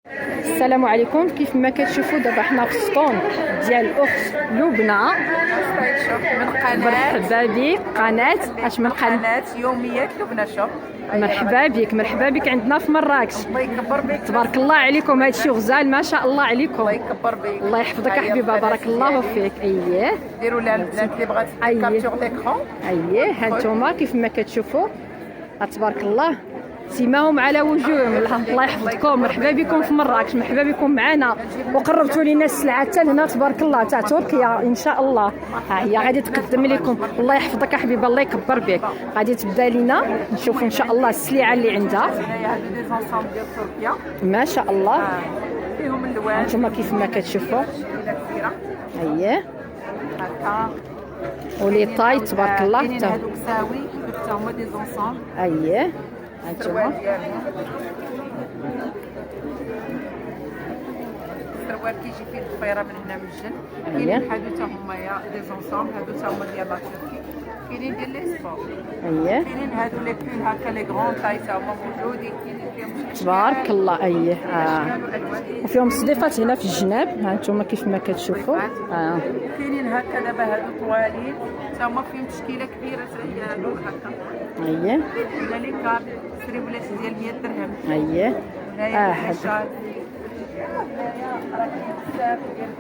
السلام عليكم. كيف ما كتشوفوا دابا حنا في السطون ديال الاخت لبنى. مرحبا بك قناه اش من قناه يوميات لبنى شوب. مرحبا بك عندنا في مراكش. الله يكبر بك. تبارك الله عليكم، هادشي غزال ما شاء الله عليكم. الله يكبر بك. الله يحفظك حبيبه، بارك الله فيك. ديروا لها البنات اللي بغات كابتور ديكرون. هانتوما كيف ما كتشوفوا تبارك الله سيماهم على وجوههم. الله يحفظكم. مرحبا بكم في مراكش، مرحبا بكم معنا، وقربتوا لينا السلعه حتى هنا تبارك الله تاع تركيا ان شاء الله. ها هي غادي تقدم لكم. الله يحفظك حبيبه، الله يكبر بك. غادي تبدا لينا نشوفوا ان شاء الله السلعه اللي عندها. هذه دي زونسومبل ديال تركيا ما شاء الله. فيهم اللوان. انتم كيف ما كتشوفوا هكا ولي طاي تبارك الله. كاينين هذوك ساوي حتى هما دي زونسومبل. هانتوما السروال كيجي فيه الضفيره من هنا من الجن. كاينين هادو حتى هما دي زونسومبل، هادو حتى هما ديال لا تركي. كاينين ديال لي سبور. كاينين هادو لي بول هكا لي غرون تاي حتى هما موجودين. كاينين فيهم تبارك الله. وفيهم صديفات هنا في الجناب. ها انتم كيف ما كتشوفوا. كاينين هكا دابا هادو طوالين حتى هما فيهم تشكيله كبيره زي هادو هكا. ولا لي كاب سري بلاش ديال 100 درهم. هنايا شال. راه كاين بزاف ديال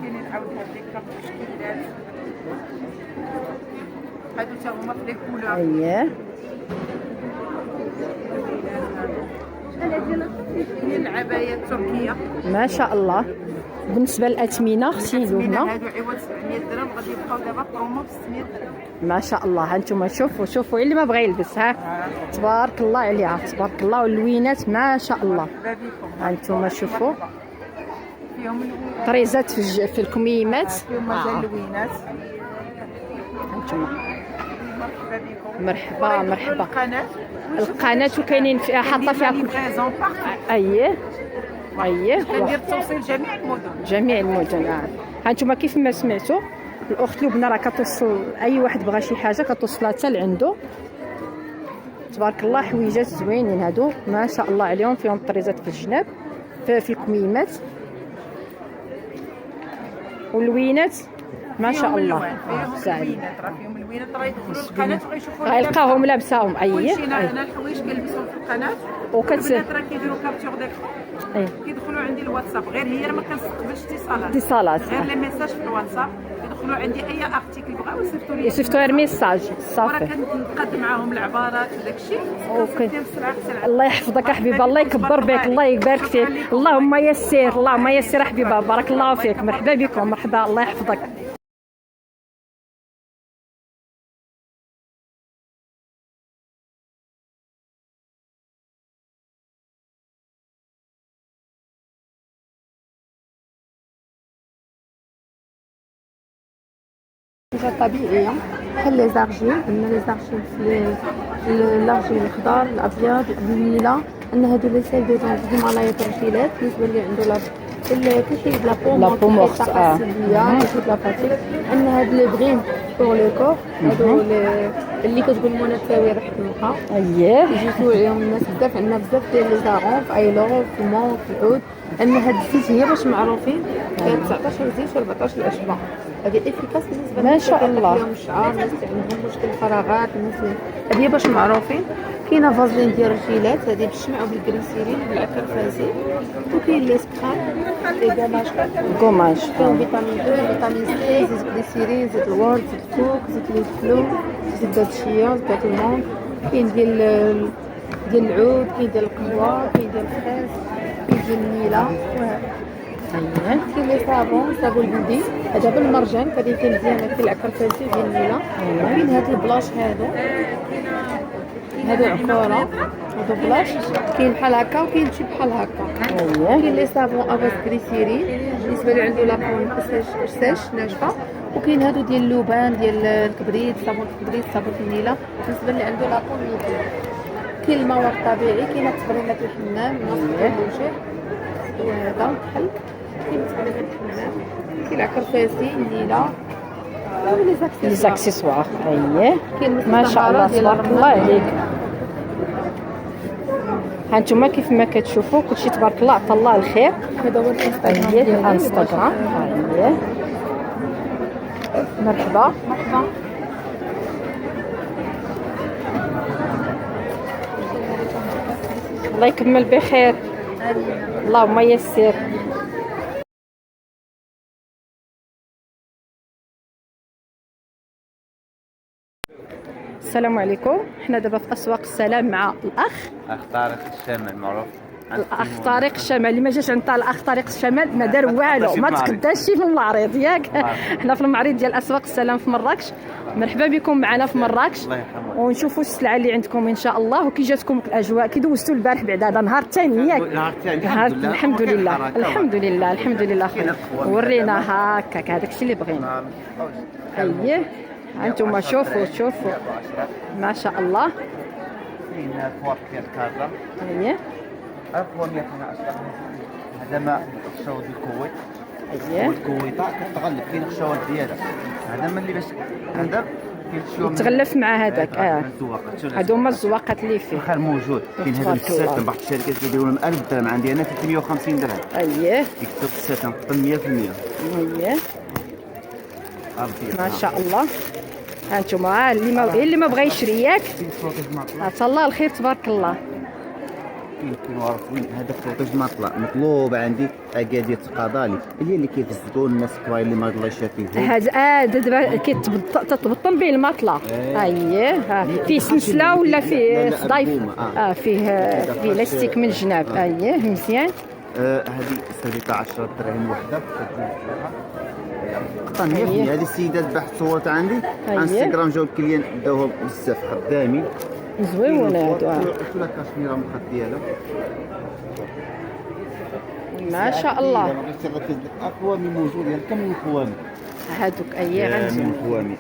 كاينين عاود هاد لي كاب تشكيلات. هادو حتى هما في لي كولور. كاينين العبايات التركيه ما شاء الله. بالنسبه للاثمنه اختي لبنى هادو عوض 700 درهم غادي يبقاو دابا برومو ب 600 درهم. ما شاء الله. هانتوما شوفوا اللي ما بغى يلبس. تبارك الله عليها تبارك الله. واللوينات ما شاء الله. هانتوما شوفوا فيهم طريزات في الكميمات. فيهم مازال اللوينات. هانتوما مرحبا مرحبا. القناه وكاينين فيها حاطه فيها كندير التوصيل جميع المدن. هانتوما كيف ما سمعتوا الاخت لبنى راه كتوصل اي واحد بغى شي حاجه كتوصلها حتى لعندو. تبارك الله حويجات زوينين هادو ما شاء الله عليهم. فيهم طريزات في الجناب في الكميمات واللوينات ما شاء الله. فيهم اللوينات راه يدخلوا للقناه ويشوفوا غيلقاوهم لابساهم. كلشي انا الحوايج كنلبسهم في القناه. البنات راه كيديروا كابتور ديكرون كيدخلوا عندي الواتساب. غير هي ما كنستقبلش اتصالات غير لي ميساج في الواتساب. يدخلوا عندي اي ارتيكل بغاو يصيفطوا لي ميساج صافي. وراه كنقدم معاهم العبارات وداك الشيء. الله يحفظك حبيبه، الله يكبر بك، الله يبارك فيك. اللهم يسر حبيبه، بارك الله فيك. مرحبا بكم. مرحبا، الله يحفظك. حاجه طبيعيه بحال لي زارجين. عندنا لي زارجين في الارجين الخضر الابيض الفنيلا. عندنا هادو لي سيل دو هيمالايا ترجيلات. بالنسبه اللي عنده كلشي لا بومورت كيجيب لا فاتيك. عندنا هاد لي بريم بور لو كور. هادو اللي كتقول منى تساوي ريحه المخا. يجيو عليهم الناس بزاف. عندنا بزاف ديال لي زارون في ايلور في المون في العود. عندنا هاد الزيت هي باش معروفين كاين 19 زيت و 14 الاشباه. هذه افيكاس بالنسبه ما شاء الله. اليوم الشعر الناس اللي عندهم مشكل الفراغات الناس هذه باش معروفين. كاينه فازلين ديال الرجيلات هذه بالشمع وبالجليسيرين بالعكر فازي. وكاين لي سبراي لي كوماج فيهم فيتامين 2 فيتامين سي زيت جليسيرين زيت الورد زيت الكوك زيت الفلو زيت الشيا زيت المونك. كاين ديال العود كاين ديال القهوه كاين ديال الفريز كاين ديال النيله. كاين لي صابون البودي هذا بالمرجان كدير مزيانه في العكر فاسي ديال النيله. كاين هاد البلاش هادو عقوره هادو بلاش. كاين بحال هكا وكاين شي بحال هكا. كاين لي صابون افاس غليسيرين بالنسبه اللي عنده لابون سيش ناشفه. وكاين هادو ديال اللبان ديال الكبريت صابون الكبريت صابون النيله بالنسبه اللي عنده لابون نيتو. كاين المواد الطبيعي كاين تقريبات الحمام نص الوجه وهذا بحال كاين تقريبات الحمام. كاين العكر فاسي النيله لي زاكسيسوار. ما شاء الله تبارك الله عليك. هانتوما كيف ما كتشوفوا كلشي تبارك الله عطا الله الخير. هذا هو الانستغرام هي ديالي. الانستغرام. هي مرحبا. الله يكمل بخير. اللهم يسر. السلام عليكم. حنا دابا في اسواق السلام مع الاخ طارق الشامل معروف. الاخ طارق الشمال. اللي ما جاش عند الاخ طارق الشمال ما دار والو، ما تقداش شي في المعرض ياك. حنا في المعرض ديال اسواق السلام في مراكش. مرحبا بكم معنا في مراكش الله يرحمه. ونشوفوا السلعه اللي عندكم ان شاء الله. وكي جاتكم الاجواء كي دوزتوا البارح بعد هذا نهار ثاني ياك؟ الحمد لله الحمد لله الحمد لله. ورينا هكاك هذاك الشيء اللي بغينا. اييه انتم شوفوا شوفوا ما شاء الله. كاين فواك ديال كازا. اييه اقوى 110. هذا ما خشاوه ديال الكويت. اييه الكويطه كتغلف كاين خشاوات ديالها. هذا ملي باش هذا كاين شويه يتغلف مع هذاك. هادو هما الزواقات اللي فيه. الخير موجود. كاين هذا الساتن بعض الشركات كيديروا لهم 1000 درهم، عندي انا 350 درهم. اييه يكتب الساتن قطن 100%. اييه ما شاء الله. هانتوما اللي ما بغى يشري ياك عطا الله الخير تبارك الله. يمكن عارفين هذا فروتاج مطلع مطلوب عندي اكادير تقاضالي هي اللي كيفزقوا الناس كراي اللي ما الله يشافيهم. هذا دابا كيتبطن به المطلع. اييه فيه سلسله ولا فيه صدايف؟ فيه لاستيك من الجناب. اييه مزيان. هذه ساليتها 10 دراهم وحده قطن 100%. هذه السيدات بحث صورت عندي انستغرام جاو الكليان داوهم بزاف خدامين زويون هادو. شو لا كاشميره المخد ديالها ما شاء الله. اقوى من موجود يعني كم من خوامي هادوك. اييه غنزوين من خوامي.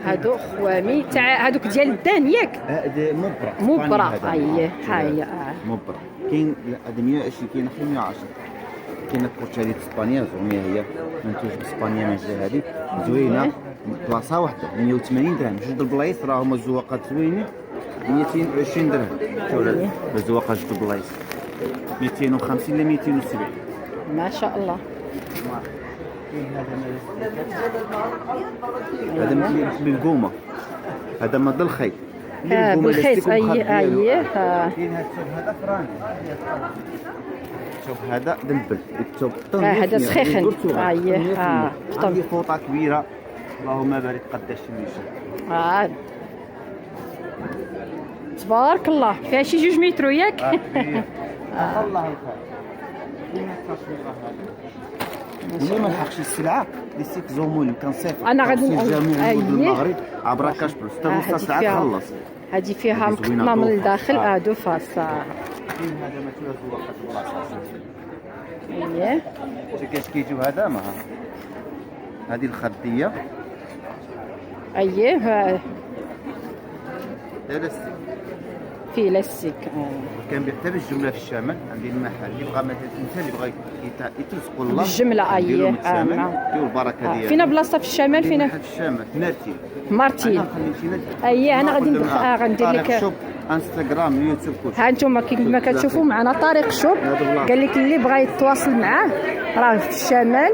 هادو خوامي تاع هادوك ديال الدان ياك؟ مبرة. اييه هاهي مبرة. كاين هذا 120 كاين اخر 110. كاين الكوتشاريت اسبانيا زوينه هي منتوج باسبانيا من الجهه هذه زوينه بلاصه واحده 180 درهم. جوج البلايص راه هما الزواقات زوينين 220 درهم. شوف الزواقات جوج البلايص 250 ل 270 ما شاء الله. هذا مثل بالقومه. هذا مضى الخيط بالخيط. اييه كاين هذا فراني. شوف هذا دنبل الثوب هذا سخيخن. اييه عندي فوطه كبيره اللهم بارك قداش الميشن. تبارك الله فيها شي 2 متر ياك؟ الله الخير. اللي ما لحقش السلعه لي سيك زومول كنصيفط انا غادي المغرب عبر كاش بلس حتى نص ساعه خلص. هذه فيها مقطمه من الداخل. هادو فاس. هذا ما تلازم وقت بلاصه. اييه كاش كيجيو هذا ما هذه الخديه. اييه هذا فيه لاستيك. كنبيع حتى بالجمله في الشمال. عندي المحل اللي بغى مثلا الانسان اللي بغى يترزقوا الله بالجمله. اييه ديروا البركه ديالها. فينا بلاصه في الشمال؟ فينا في الشمال في مارتين. اييه انا غادي غندير لك شوب انستغرام اليوتيوب كلشي. ها انتم كما كتشوفوا معنا طارق شوب. قال لك اللي بغى يتواصل معاه راه في الشمال.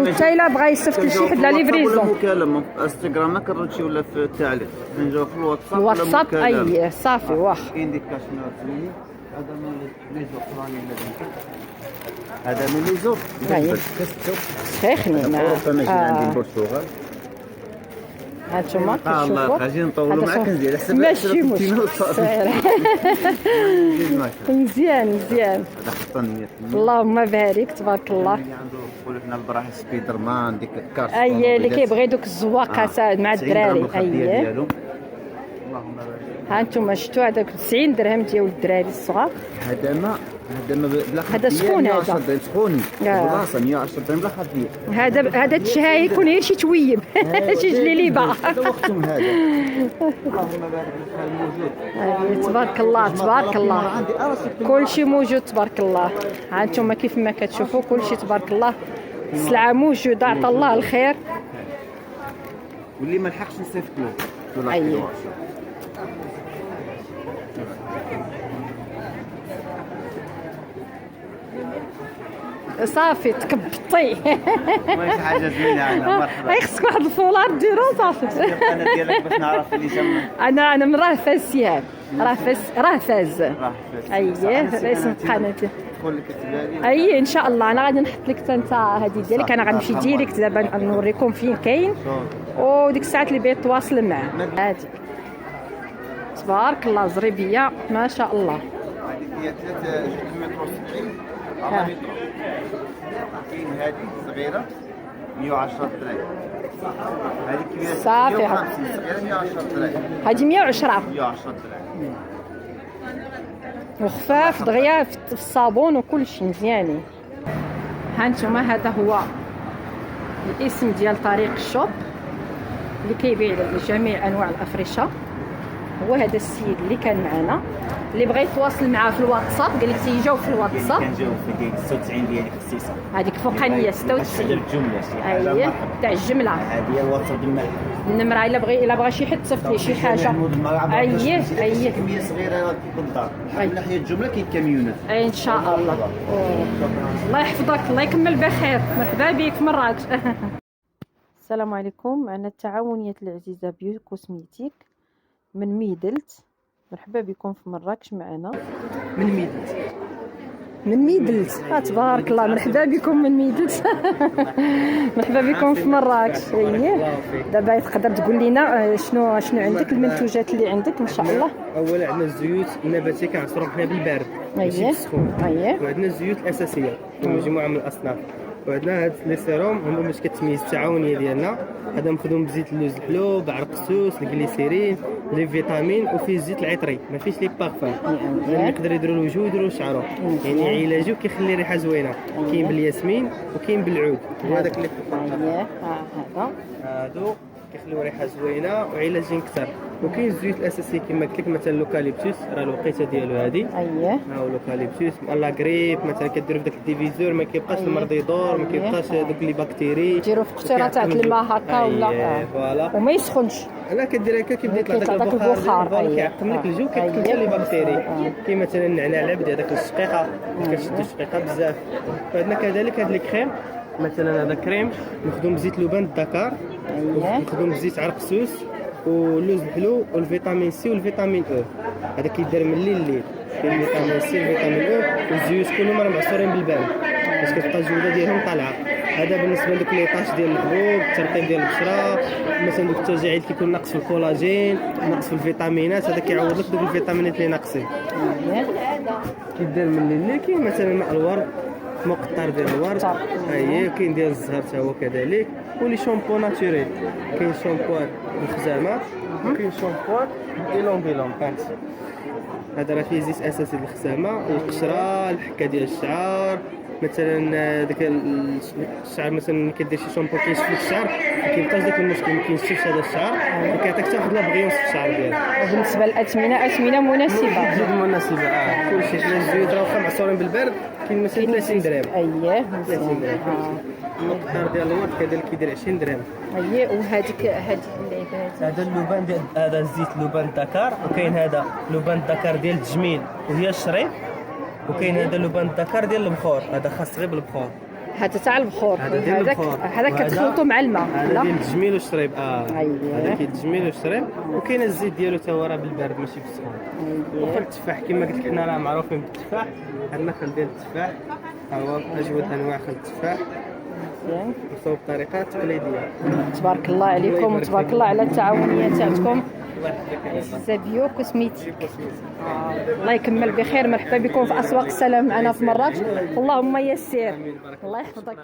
وحتى الا بغى يصيفط لشي حد لا ليفريزون مكالمه في ما كنردش ولا في التعليق نجاو في الواتساب. اييه صافي واخ. كاين ديك كاشمير زوينين. هذا من لي زور فراني هذا من لي زور سخيخنين. عندي البرتغال. هانتوما الله غادي نطولوا معاك نزيد حسب ماشي مشكل. مزيان مزيان. هذا خطن اللهم بارك تبارك الله. عنده نقولوا حنا البراح سبيدر مان ديك الكارت. اييه اللي كيبغي دوك الزواقات مع الدراري. اييه اللهم بارك. ها انتم شفتوا هذاك 90 درهم ديال الدراري الصغار. هذا ما بلا خديه. هذا سخون. هذا سخون بلاصه 110 درهم بلا خديه. هذا تشهى يكون غير شي تويب شي جليليبه. هذا وقتهم هذا. اللهم بارك موجود. تبارك الله تبارك الله. كل شيء موجود تبارك الله. ها انتم كيف ما كتشوفوا كل شيء تبارك الله. السلعه موجوده عطا الله الخير. واللي ما لحقش نصيفط له. اييه صافي تكبطي. شي حاجه زوينه هنا مرحبا. اي خصك واحد الفولار ديرو صافي. القناه ديالك باش نعرف اللي تم. انا من راه سياب راه فاز. اييه اسم قناتي. تدخل كتبها لي. اي ان شاء الله انا غادي نحط لك انت هذه ديالك. انا غنمشي ديريكت دابا نوريكم فين كاين وديك الساعات اللي بغيت تواصل معاه. هذه تبارك الله زريبيه ما شاء الله. هذيك هي 3 متر 70 على متر. كاين هذه صغيره 110 دراهم. هذه كبيره صافي. 150 صغيره 110 دراهم. هذه 110 دراهم. وخفاف دغيا في الصابون وكل شيء مزيانين. ها نتوما هذا هو الاسم ديال طريق الشوب اللي كيبيع جميع انواع الافرشه. هو هذا السيد اللي كان معنا اللي بغى يتواصل معاه في الواتساب قال لك تيجاو في الواتساب. كنجاوب في ديك 96 ديالك خصيصه. هذيك فوقانيه 96 الجمله اييه تاع الجمله. هذه هي الواتساب ديال النمره الا بغى شي حد تصيفط ليه شي حاجه. اييه كميه صغيره بالدار. من ناحيه الجمله كاين كاميونات. ان شاء الله. الله يحفظك الله يكمل بخير. مرحبا بك في مراكش. السلام عليكم. معنا التعاونيات العزيزه بيو كوسميتيك من ميدلت. مرحبا بكم في مراكش معنا من ميدلت. تبارك الله مرحبا بكم من ميدلت. مرحبا بكم في مراكش. دابا تقدر تقول لنا شنو عندك المنتوجات اللي عندك ان شاء الله؟ اولا عندنا الزيوت النباتيه كنعصروا حنا بالبارد ماشي بالسخون. وعندنا الزيوت الاساسيه مجموعه من الاصناف. وعندنا هاد لي سيروم هما باش كتميز التعاونيه ديالنا. هذا مخدوم بزيت اللوز الحلو بعرق السوس الجليسيرين لي فيتامين وفيه الزيت العطري ما فيش لي بارفان. يعني يقدر يديروا الوجه ويديروا شعره. يعني علاجه كيخلي ريحه زوينه. كاين بالياسمين وكاين بالعود. وهذاك اللي هذا هادو كيخليو ريحه زوينه وعلاجين كثر. وكاين الزيوت الاساسيه كما قلت لك مثلا لوكاليبتوس راه الوقيته ديالو هذه. ها هو لوكاليبتوس لا غريب مثلا كديروا في داك الديفيزور ما كيبقاش المرض يدور ما كيبقاش دوك لي بكتيري. ديروا في قطيره تاع الماء هكا ولا فوالا وما يسخنش. لا كدير هكا كيبدا يطلع داك البخار كيعقم لك الجو كيقتل لي بكتيري. كاين مثلا النعناع العبدي هذاك الشقيقه كتشدو الشقيقه بزاف. فعندنا كذلك هاد لي كريم مثلا هذا كريم مخدوم بزيت لبان الدكار مخدوم بزيت عرق السوس واللوز الحلو والفيتامين سي والفيتامين او. هذا كيدار من الليل لليل. كاين فيتامين سي والفيتامين او والزيوت كلهم راه معصورين بالبان باش كتبقى الجوده ديالهم طالعه. هذا بالنسبه لدوك لي طاش ديال الحبوب الترطيب ديال البشره مثلا دوك التجاعيد كيكون ناقص في الكولاجين ناقص في الفيتامينات. هذا كيعوض لك دوك الفيتامينات اللي ناقصين. كيدار من الليل. كاين مثلا ماء الورد مقطر ديال الورد كاين ديال الزهر حتى هو كذلك. ولي شامبو ناتوريل كاين شامبو الخزامه وكاين شامبو ديلون هذا راه فيه زيت اساسي للخزامه القشره الحكه ديال الشعر مثلا داك الشعر مثلا كدير شي شامبو كيشفي الشعر ما كيبقاش داك المشكل ما كينشفش هذا الشعر وكيعطيك حتى واحد لابغيونس في الشعر ديالك. بالنسبه للاثمنه اثمنه مناسبه جد مناسبه. كلشي حنا الزيوت راه واخا معصورين بالبرد كاين مثلا 30 درهم. مزيان. المقدار ديال الورد كذلك كيدير 20 درهم. وهذيك هذا اللبان ديال هذا الزيت لبان دكار. وكاين هذا لبان دكار ديال التجميل وهي الشريط. وكاين هذا لبان دكار ديال البخور هذا خاص غير بالبخور. هذا تاع البخور هذاك كتخلطوا مع الماء. هذا ديال التجميل والشريب. هذا كاين التجميل والشريب. وكاين الزيت ديالو حتى هو راه بالبارد ماشي بالسخون. وخل التفاح كما قلت لك حنا راه معروفين بالتفاح. عندنا خل ديال التفاح ها هو اجود انواع خل التفاح مصوب بطريقه تقليديه. تبارك الله عليكم وتبارك الله على التعاونيه تاعتكم بيو كوسميتيك. الله يكمل بخير. مرحبا بكم في اسواق السلام معنا في مراكش. اللهم يسر. الله يحفظك.